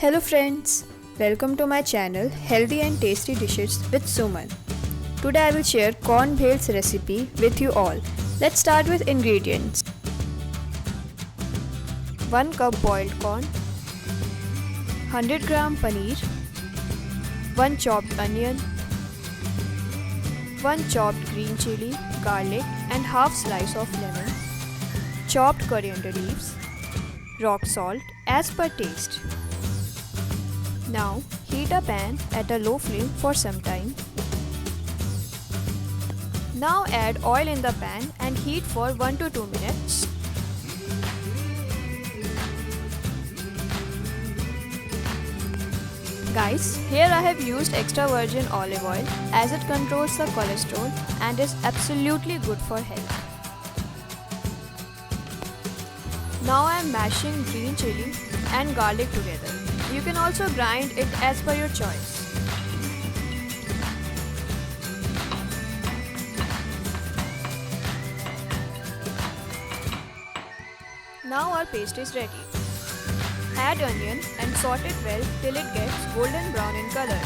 Hello friends, welcome to my channel Healthy and Tasty Dishes with Suman. Today I will share corn bhels recipe with you all. Let's start with ingredients. 1 cup boiled corn, 100 gram paneer, 1 chopped onion, 1 chopped green chili, garlic and half slice of lemon, chopped coriander leaves, rock salt as per taste. Now heat a pan at a low flame for some time. Now add oil in the pan and heat for 1 to 2 minutes. Guys, here I have used extra virgin olive oil as it controls the cholesterol and is absolutely good for health. Now I am mashing green chili and garlic together. You can also grind it as per your choice. Now our paste is ready. Add onion and saute it well till it gets golden brown in color.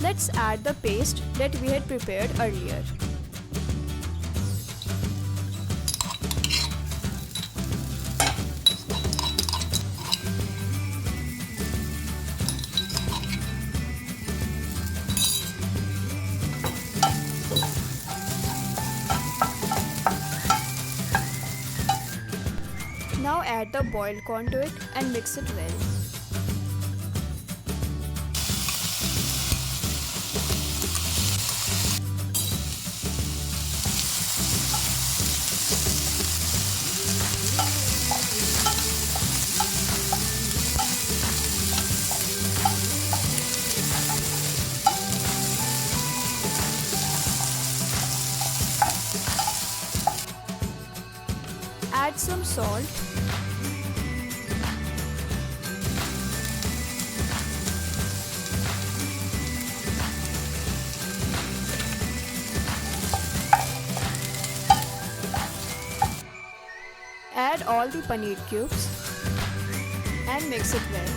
Let's add the paste that we had prepared earlier. Now add the boiled corn to it and mix it well. Add some salt, add all the paneer cubes and mix it well.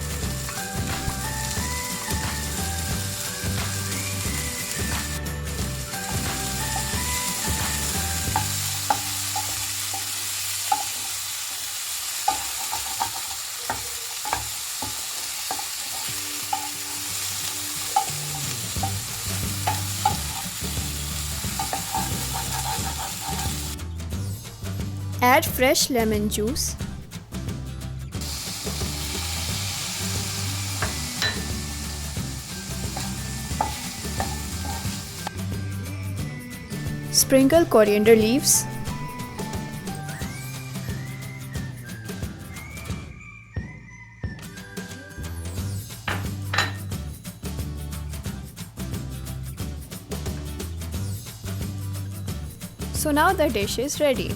Add fresh lemon juice. Sprinkle coriander leaves. So now the dish is ready.